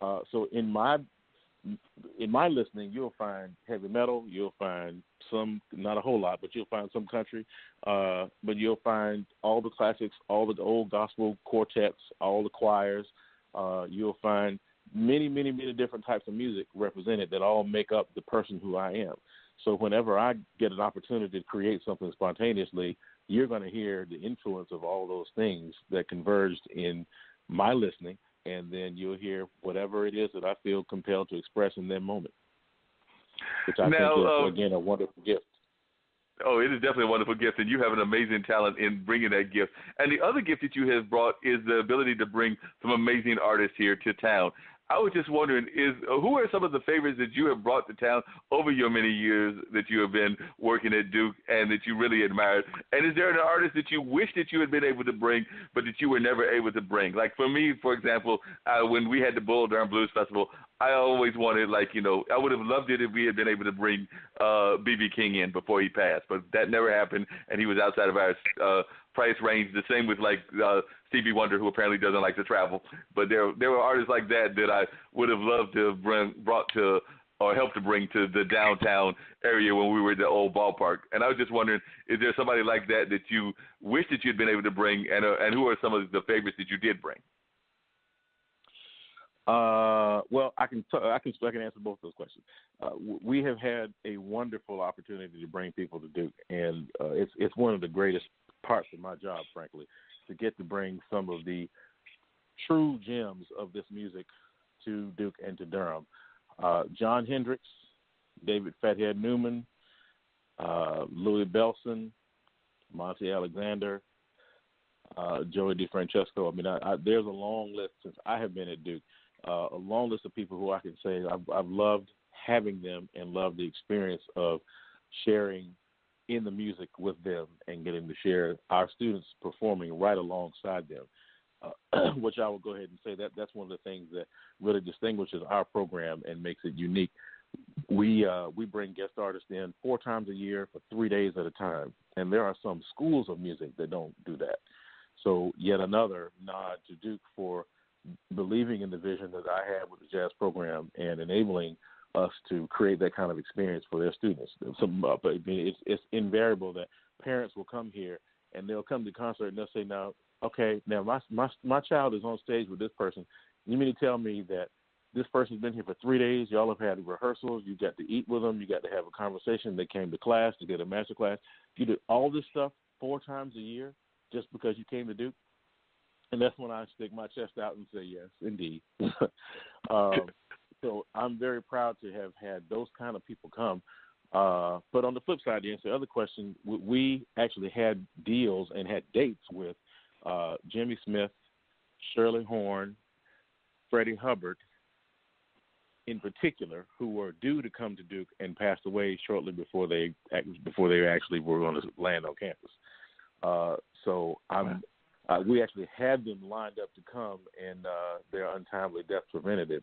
So in my listening, you'll find heavy metal, you'll find some, not a whole lot, but you'll find some country, but you'll find all the classics, all the old gospel quartets, all the choirs. You'll find many, many, many different types of music represented that all make up the person who I am. So whenever I get an opportunity to create something spontaneously, you're going to hear the influence of all those things that converged in my listening, and then you'll hear whatever it is that I feel compelled to express in that moment, which I think is, again, a wonderful gift. Oh, it is definitely a wonderful gift, and you have an amazing talent in bringing that gift. And the other gift that you have brought is the ability to bring some amazing artists here to town. I was just wondering, who are some of the favorites that you have brought to town over your many years that you have been working at Duke and that you really admired? And is there an artist that you wish that you had been able to bring but that you were never able to bring? Like for me, for example, when we had the Durham Blues Festival, I always wanted, I would have loved it if we had been able to bring B.B. King in before he passed, but that never happened, and he was outside of our price range. The same with Stevie Wonder, who apparently doesn't like to travel. But there were artists like that I would have loved to have brought to or helped to bring to the downtown area when we were at the old ballpark. And I was just wondering, is there somebody like that you wish that you'd been able to bring, and who are some of the favorites that you did bring? Well, I can answer both those questions. We have had a wonderful opportunity to bring people to Duke, and it's one of the greatest parts of my job, frankly, to get to bring some of the true gems of this music to Duke and to Durham. John Hendricks, David Fathead Newman, Louis Belson, Monty Alexander, Joey DeFrancesco. I mean, there's a long list since I have been at Duke. A long list of people who I can say I've loved having them and loved the experience of sharing in the music with them and getting to share our students performing right alongside them, which I will go ahead and say that's one of the things that really distinguishes our program and makes it unique. We bring guest artists in 4 times a year for 3 days at a time, and there are some schools of music that don't do that. So yet another nod to Duke for believing in the vision that I had with the jazz program and enabling us to create that kind of experience for their students. It's invariable that parents will come here and they'll come to the concert and they'll say, now my child is on stage with this person. You mean to tell me that this person's been here for 3 days? Y'all have had rehearsals. You got to eat with them. You got to have a conversation. They came to class to get a master class. You did all this stuff 4 times a year just because you came to Duke? And that's when I stick my chest out and say, yes, indeed. So I'm very proud to have had those kind of people come. But on the flip side, to answer the other question, we actually had deals and had dates with Jimmy Smith, Shirley Horn, Freddie Hubbard, in particular, who were due to come to Duke and passed away shortly before they actually were going to land on campus. We actually had them lined up to come, and their untimely death prevented it.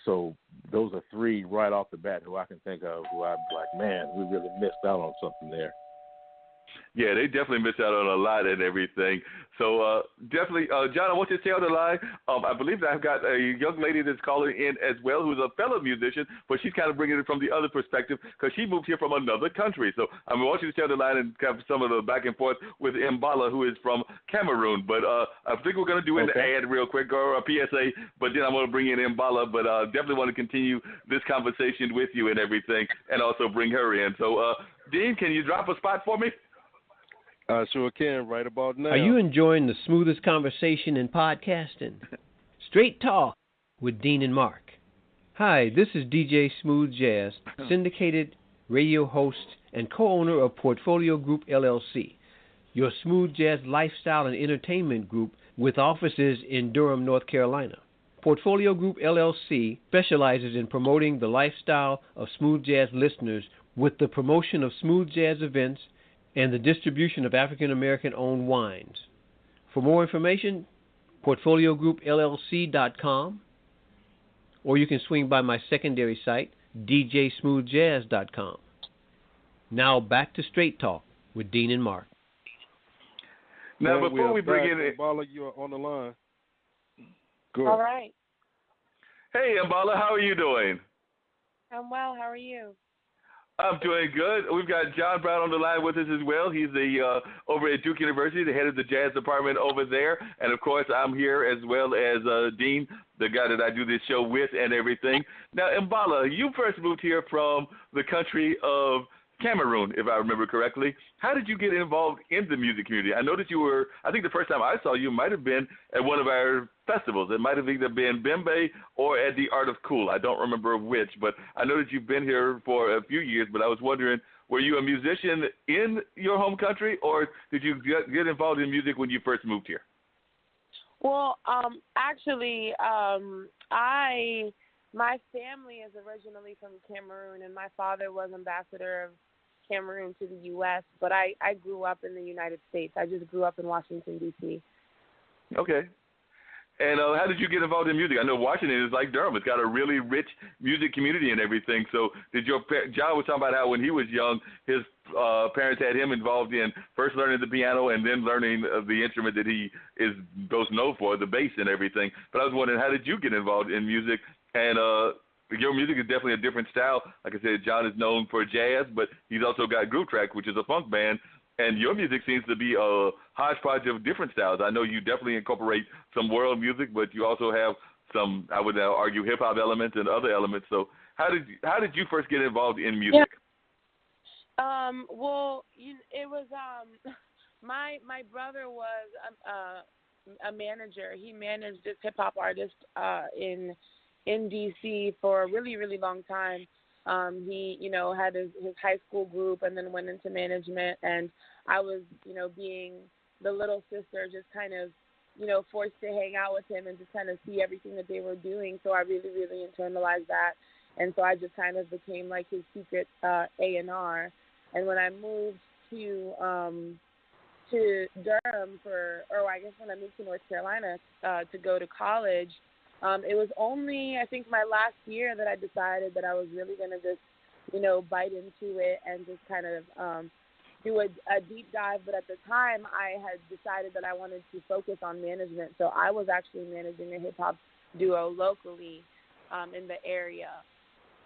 So those are 3 right off the bat who I can think of who I'm like, man, we really missed out on something there. Yeah, they definitely missed out on a lot and everything. So definitely, John, I want you to stay on the line. I believe that I've got a young lady that's calling in as well who's a fellow musician, but she's kind of bringing it from the other perspective because she moved here from another country. So I want you to stay on the line and have some of the back and forth with Mbala, who is from Cameroon. But I think we're going to do an ad real quick or a PSA, but then I'm going to bring in Mbala. But definitely want to continue this conversation with you and everything and also bring her in. So, Dean, can you drop a spot for me? I sure can, right about now. Are you enjoying the smoothest conversation in podcasting? Straight Talk with Dean and Mark. Hi, this is DJ Smooth Jazz, syndicated radio host and co-owner of Portfolio Group LLC, your smooth jazz lifestyle and entertainment group with offices in Durham, North Carolina. Portfolio Group LLC specializes in promoting the lifestyle of smooth jazz listeners with the promotion of smooth jazz events and the distribution of African-American-owned wines. For more information, portfoliogroupllc.com, or you can swing by my secondary site, djsmoothjazz.com. Now back to Straight Talk with Dean and Mark. Now, before we bring in... Bala, you are on the line. Good. All right. Hey, Mbala, how are you doing? I'm well. How are you? I'm doing good. We've got John Brown on the line with us as well. He's the over at Duke University, the head of the jazz department over there. And, of course, I'm here as well as Dean, the guy that I do this show with and everything. Now, Mbala, you first moved here from the country of Cameroon, if I remember correctly. How did you get involved in the music community? I know that you were, I think the first time I saw you might have been at one of our festivals. It might have either been Bembe or at the Art of Cool. I don't remember which, but I know that you've been here for a few years, but I was wondering, were you a musician in your home country, or did you get involved in music when you first moved here? Well, actually, my family is originally from Cameroon, and my father was ambassador of Cameroon to the U.S., but I grew up in the United States. I just grew up in Washington, D.C. Okay. And how did you get involved in music? I know Washington is like Durham. It's got a really rich music community and everything. So did John was talking about how when he was young, his parents had him involved in first learning the piano and then learning the instrument that he is most known for, the bass and everything. But I was wondering, how did you get involved in music? And your music is definitely a different style. Like I said, John is known for jazz, but he's also got Groove Track, which is a funk band. And your music seems to be a hodgepodge of different styles. I know you definitely incorporate some world music, but you also have some, I would argue, hip-hop elements and other elements. So how did you first get involved in music? Yeah. Well, it was my brother was a manager. He managed this hip-hop artist in D.C. for a really, really long time. He, had his high school group and then went into management. And I was, being the little sister, just kind of, forced to hang out with him and just kind of see everything that they were doing. So I really, really internalized that. And so I just kind of became like his secret A&R. And when I moved to Durham when I moved to North Carolina to go to college, it was only, I think, my last year that I decided that I was really going to just, bite into it and just kind of do a deep dive. But at the time, I had decided that I wanted to focus on management. So I was actually managing a hip-hop duo locally in the area.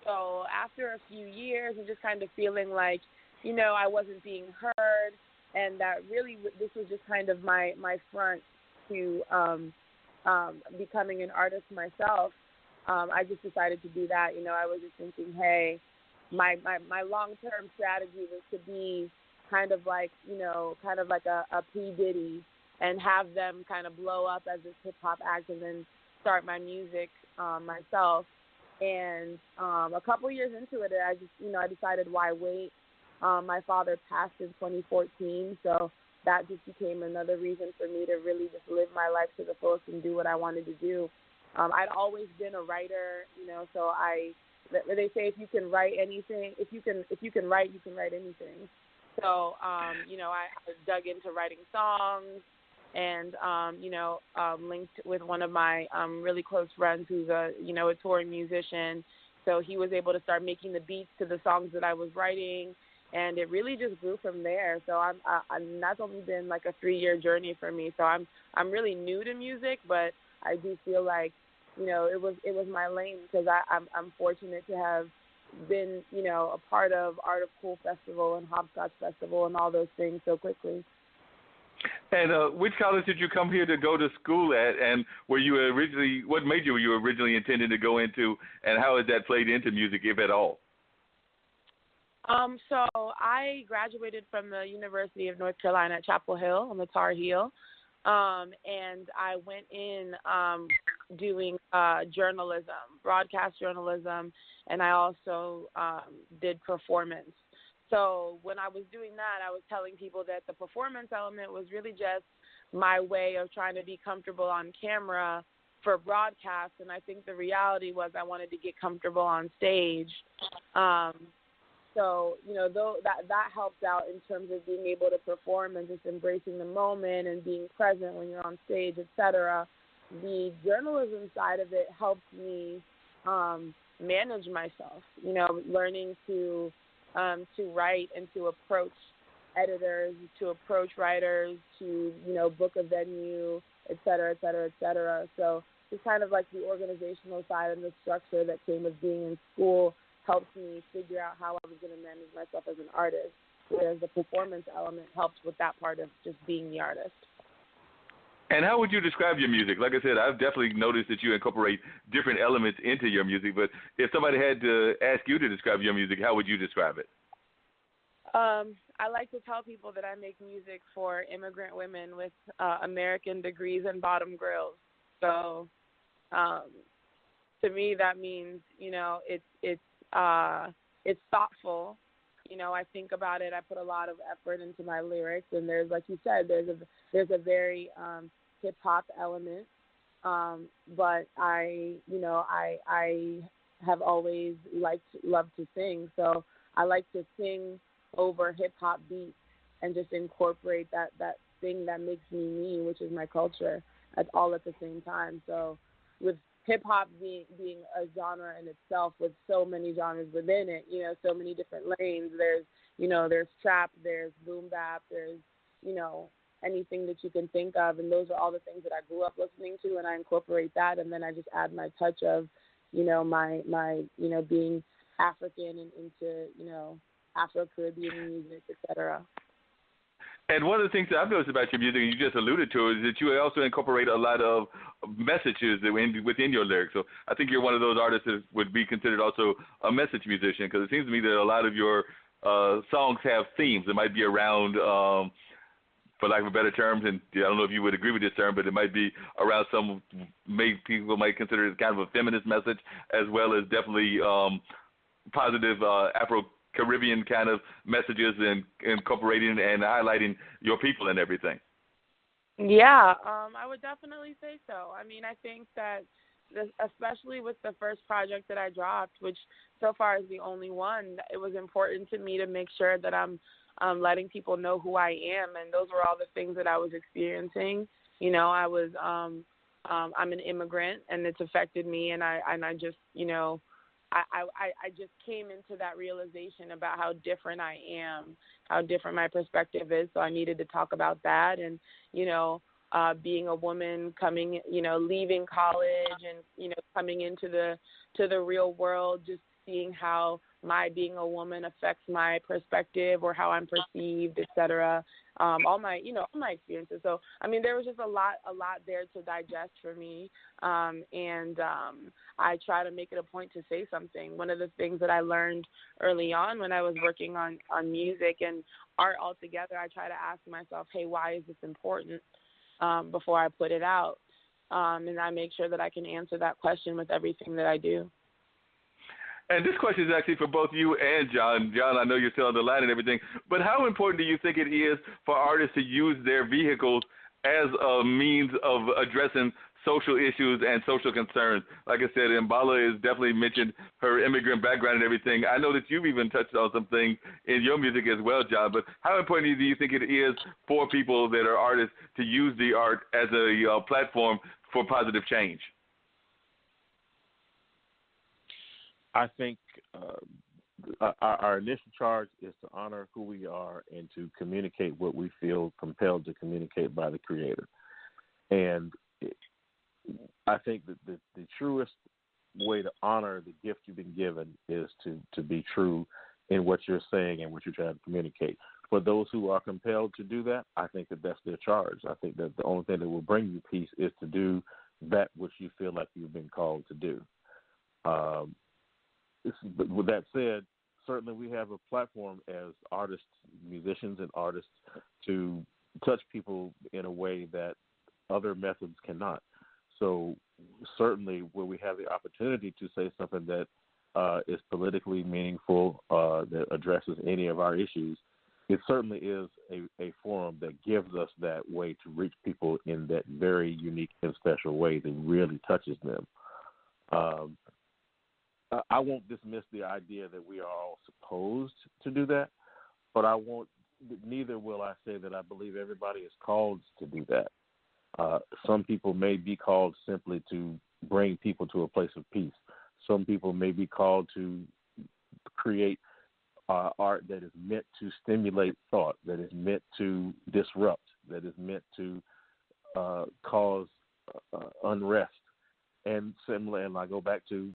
So after a few years and just kind of feeling like, I wasn't being heard and that really this was just kind of my front to becoming an artist myself, I just decided to do that. I was just thinking, hey, my long-term strategy was to be kind of like a P. Diddy and have them kind of blow up as this hip-hop act and then start my music myself. And a couple years into it, I just, I decided, why wait? My father passed in 2014, so that just became another reason for me to really just live my life to the fullest and do what I wanted to do. I'd always been a writer, so they say if you can write anything, if you can write, you can write anything. So, I dug into writing songs and, linked with one of my really close friends who's a touring musician. So he was able to start making the beats to the songs that I was writing. And it really just grew from there. So that's only been like a 3-year journey for me. So I'm really new to music, but I do feel like, it was my lane because I'm fortunate to have been, a part of Art of Cool Festival and Hopscotch Festival and all those things so quickly. And which college did you come here to go to school at? And what major were you originally intending to go into? And how has that played into music, if at all? So I graduated from the University of North Carolina at Chapel Hill on the Tar Heel, and I went in doing journalism, broadcast journalism, and I also did performance. So when I was doing that, I was telling people that the performance element was really just my way of trying to be comfortable on camera for broadcast, and I think the reality was I wanted to get comfortable on stage. So, that helps out in terms of being able to perform and just embracing the moment and being present when you're on stage, etc. The journalism side of it helped me manage myself, learning to write and to approach editors, to approach writers, to, book a venue, et cetera, et cetera, et cetera. So just kind of like the organizational side and the structure that came with being in school helped me figure out how I was going to manage myself as an artist, whereas the performance element helped with that part of just being the artist. And how would you describe your music? Like I said, I've definitely noticed that you incorporate different elements into your music, but if somebody had to ask you to describe your music, how would you describe it? I like to tell people that I make music for immigrant women with American degrees and bottom grills. So to me, that means, it's thoughtful. I think about it. I put a lot of effort into my lyrics, and there's, like you said, there's a very hip hop element. But I have always loved to sing, so I like to sing over hip hop beats and just incorporate that thing that makes me, which is my culture, all at the same time. So with hip hop being a genre in itself with so many genres within it, so many different lanes. There's trap, there's boom bap, there's, anything that you can think of. And those are all the things that I grew up listening to, and I incorporate that. And then I just add my touch of, my being African and into, Afro-Caribbean music, etc. And one of the things that I've noticed about your music, and you just alluded to, is that you also incorporate a lot of messages within your lyrics. So I think you're one of those artists that would be considered also a message musician, because it seems to me that a lot of your songs have themes. It might be around, for lack of a better term, and I don't know if you would agree with this term, but it might be around people might consider it kind of a feminist message, as well as definitely positive Afro-Caribbean kind of messages and incorporating and highlighting your people and everything. Yeah, I would definitely say so. I mean, I think that especially with the first project that I dropped, which so far is the only one, it was important to me to make sure that I'm letting people know who I am, and those were all the things that I was experiencing. I was I'm an immigrant, and it's affected me, and I just I just came into that realization about how different I am, how different my perspective is. So I needed to talk about that, and being a woman, coming, leaving college, and coming into the real world, just seeing how my being a woman affects my perspective or how I'm perceived, etc. All my experiences. So I mean, there was just a lot there to digest for me, and I try to make it a point to say something. One of the things that I learned early on when I was working on music and art altogether, I try to ask myself, hey, why is this important, before I put it out, and I make sure that I can answer that question with everything that I do. And this question is actually for both you and John. John, I know you're still on the line and everything, but how important do you think it is for artists to use their vehicles as a means of addressing social issues and social concerns? Like I said, Mbala has definitely mentioned her immigrant background and everything. I know that you've even touched on some things in your music as well, John, but how important do you think it is for people that are artists to use the art as a platform for positive change? I think our initial charge is to honor who we are and to communicate what we feel compelled to communicate by the Creator. And I think that the truest way to honor the gift you've been given is to be true in what you're saying and what you're trying to communicate. For those who are compelled to do that, I think that that's their charge. I think that the only thing that will bring you peace is to do that which you feel like you've been called to do. But with that said, certainly we have a platform as artists, musicians, and artists to touch people in a way that other methods cannot. So certainly where we have the opportunity to say something that is politically meaningful, that addresses any of our issues, it certainly is a forum that gives us that way to reach people in that very unique and special way that really touches them. I won't dismiss the idea that we are all supposed to do that, but neither will I say that I believe everybody is called to do that. Some people may be called simply to bring people to a place of peace. Some people may be called to create art that is meant to stimulate thought, that is meant to disrupt, that is meant to cause unrest. and similar. And I go back to